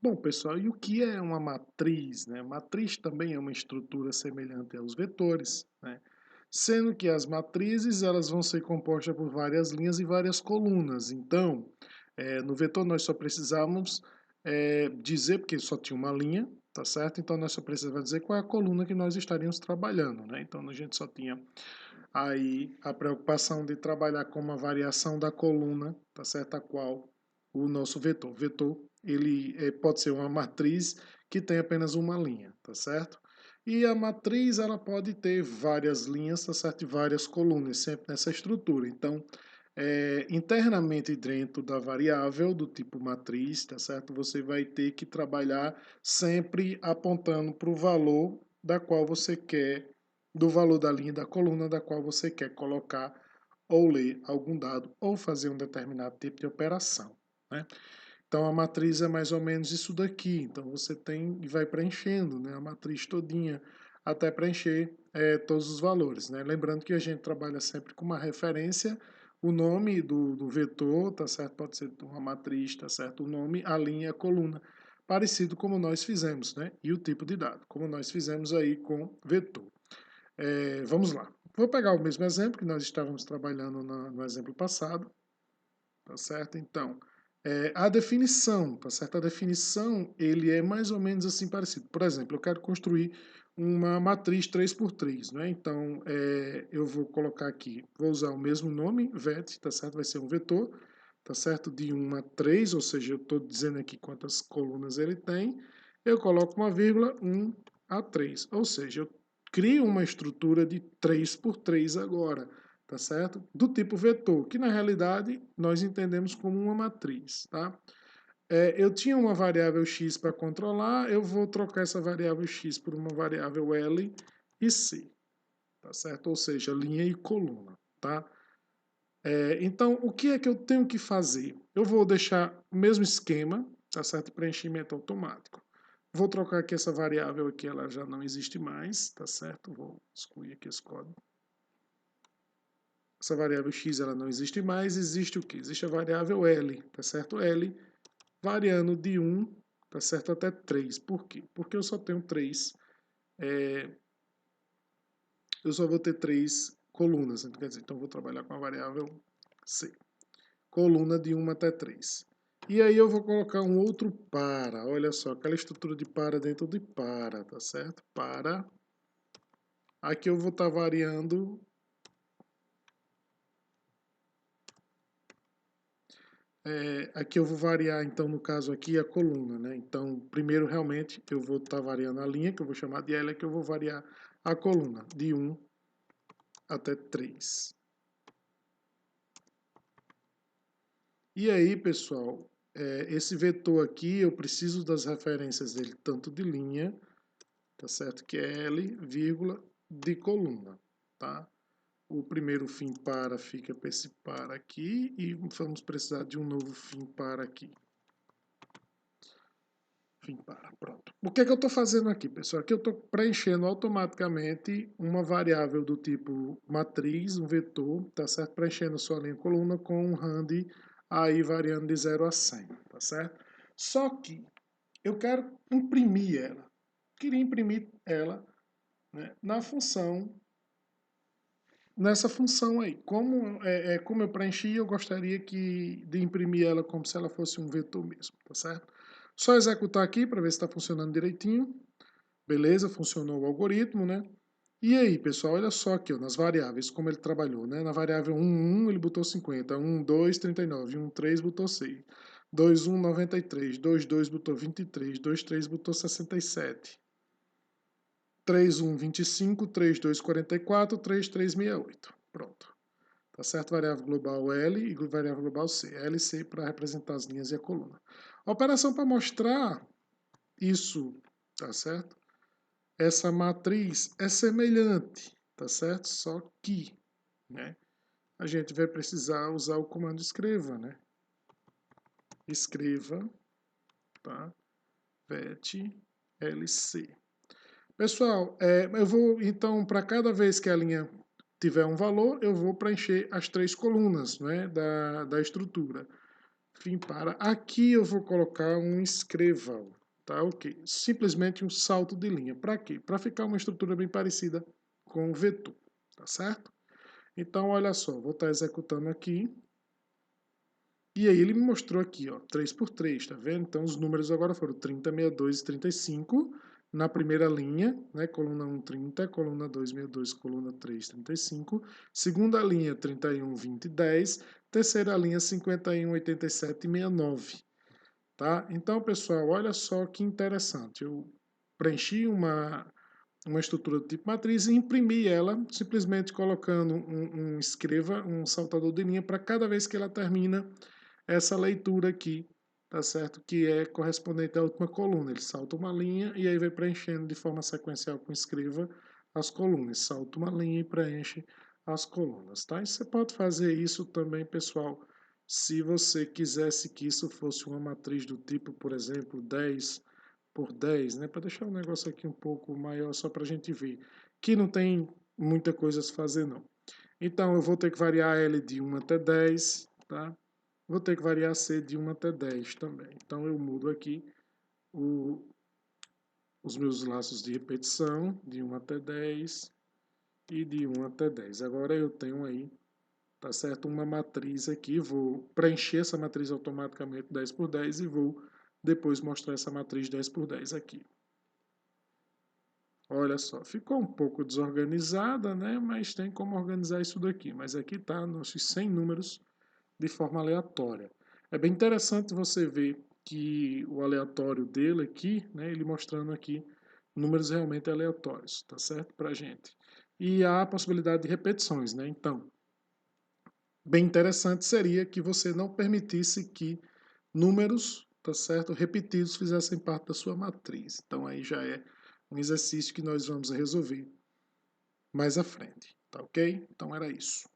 Bom, pessoal, e o que é uma matriz, né? Matriz também é uma estrutura semelhante aos vetores, né? Sendo que as matrizes elas vão ser compostas por várias linhas e várias colunas. Então, no vetor nós só precisamos dizer, porque só tinha uma linha, tá certo? Então nós só precisamos dizer qual é a coluna que nós estaríamos trabalhando, né? Então a gente só tinha aí a preocupação de trabalhar com uma variação da coluna, tá certo? A qual o nosso vetor. O vetor, ele pode ser uma matriz que tem apenas uma linha, tá certo? E a matriz, ela pode ter várias linhas, tá certo? E várias colunas, sempre nessa estrutura. Então, internamente dentro da variável do tipo matriz, tá certo? Você vai ter que trabalhar sempre apontando para o valor da qual você quer, do valor da linha da coluna da qual você quer colocar ou ler algum dado ou fazer um determinado tipo de operação, né? Então a matriz é mais ou menos isso daqui. Então você tem e vai preenchendo, né, a matriz todinha até preencher todos os valores, né? Lembrando que a gente trabalha sempre com uma referência, o nome do vetor, tá certo? Pode ser uma matriz, tá certo? O nome, a linha, a coluna, parecido como nós fizemos, né? E o tipo de dado, como nós fizemos aí com vetor. Vamos lá. Vou pegar o mesmo exemplo que nós estávamos trabalhando no exemplo passado, tá certo? Então, a definição, tá certo? A definição, ele é mais ou menos assim parecido. Por exemplo, eu quero construir uma matriz 3 por 3, né? Então, eu vou colocar aqui, vou usar o mesmo nome, vet, tá certo? Vai ser um vetor, tá certo? De 1 a 3, ou seja, eu estou dizendo aqui quantas colunas ele tem. Eu coloco uma vírgula, 1 a 3, ou seja, eu crio uma estrutura de 3 por 3 agora, tá certo? Do tipo vetor, que na realidade nós entendemos como uma matriz, tá? Eu tinha uma variável x para controlar, eu vou trocar essa variável x por uma variável L e C, tá certo? Ou seja, linha e coluna, tá? Então, o que é que eu tenho que fazer? Eu vou deixar o mesmo esquema, tá certo? Preenchimento automático. Vou trocar aqui essa variável aqui, ela já não existe mais, tá certo? Vou excluir aqui esse código. Essa variável x ela não existe mais, existe o que? Existe a variável L, tá certo? L variando de 1, tá certo, até 3. Por quê? Porque eu só tenho 3, eu só vou ter 3 colunas, quer dizer, então eu vou trabalhar com a variável C. Coluna de 1 até 3. E aí eu vou colocar um outro para, olha só, aquela estrutura de para dentro de para, tá certo? Para. Aqui eu vou estar variando aqui eu vou variar, então, no caso aqui, a coluna, né? Então, primeiro, realmente, eu vou estar variando a linha, que eu vou chamar de L, que eu vou variar a coluna, de 1 até 3. E aí, pessoal, esse vetor aqui, eu preciso das referências dele, tanto de linha, tá certo? Que é L, vírgula, de coluna, tá? O primeiro fim para fica para esse para aqui, e vamos precisar de um novo fim para aqui. Fim para, pronto. O que é que eu estou fazendo aqui, pessoal? Aqui eu estou preenchendo automaticamente uma variável do tipo matriz, um vetor, tá certo? Preenchendo sua linha coluna com um rand aí variando de 0 a 100, tá certo? Só que eu quero imprimir ela. Queria imprimir ela, né, na função, nessa função aí. Como eu preenchi, eu gostaria de imprimir ela como se ela fosse um vetor mesmo, tá certo? Só executar aqui para ver se está funcionando direitinho. Beleza, funcionou o algoritmo, né? E aí, pessoal, olha só aqui, ó, nas variáveis, como ele trabalhou, né? Na variável 1, 1, ele botou 50, 1, 2, 39, 1, 3, botou 6, 2, 1, 93, 2, 2, botou 23, 2, 3, botou 67, 3, 1, 25, 3, 2, 44, 3, 3, 68. Pronto. Tá certo? Variável global L e variável global C. L e C para representar as linhas e a coluna. A operação para mostrar isso, tá certo? Essa matriz é semelhante, tá certo? Só que, né, a gente vai precisar usar o comando escreva, né? Escreva, tá? Vet lc. Pessoal, eu vou, então, para cada vez que a linha tiver um valor, eu vou preencher as 3 colunas, né, da estrutura. fim para. Aqui eu vou colocar um escreval, tá? Ok. Simplesmente um salto de linha. Para quê? Para ficar uma estrutura bem parecida com o vetor, tá certo? Então, olha só, vou estar executando aqui. E aí ele me mostrou aqui, ó, 3 por 3, tá vendo? Então os números agora foram 30, 62 e 35 na primeira linha, né? Coluna 1, 30, coluna 2, 62, coluna 3, 35. Segunda linha, 31, 20 e 10. Terceira linha, 51, 87 e 69, tá? Então, pessoal, olha só que interessante. Eu preenchi uma estrutura do tipo matriz e imprimi ela simplesmente colocando um escreva, um saltador de linha para cada vez que ela termina essa leitura aqui, tá certo? Que é correspondente à última coluna. Ele salta uma linha e aí vai preenchendo de forma sequencial com escreva as colunas. Salta uma linha e preenche as colunas, tá? E você pode fazer isso também, pessoal, se você quisesse que isso fosse uma matriz do tipo, por exemplo, 10 por 10, né? Para deixar o negócio aqui um pouco maior só para a gente ver. Que não tem muita coisa a se fazer, não. Então, eu vou ter que variar L de 1 até 10, tá? Vou ter que variar C de 1 até 10 também. Então, eu mudo aqui o, os meus laços de repetição, de 1 até 10 e de 1 até 10. Agora eu tenho aí, tá certo? Uma matriz aqui. Vou preencher essa matriz automaticamente 10 por 10 e vou depois mostrar essa matriz 10 por 10 aqui. Olha só, ficou um pouco desorganizada, né? Mas tem como organizar isso daqui. Mas aqui está nossos 100 números de forma aleatória. É bem interessante você ver que o aleatório dele aqui, né? Ele mostrando aqui números realmente aleatórios, tá certo? Para gente. E há a possibilidade de repetições, né? Então, bem interessante seria que você não permitisse que números, tá certo, repetidos fizessem parte da sua matriz. Então aí já é um exercício que nós vamos resolver mais à frente, tá ok? Então era isso.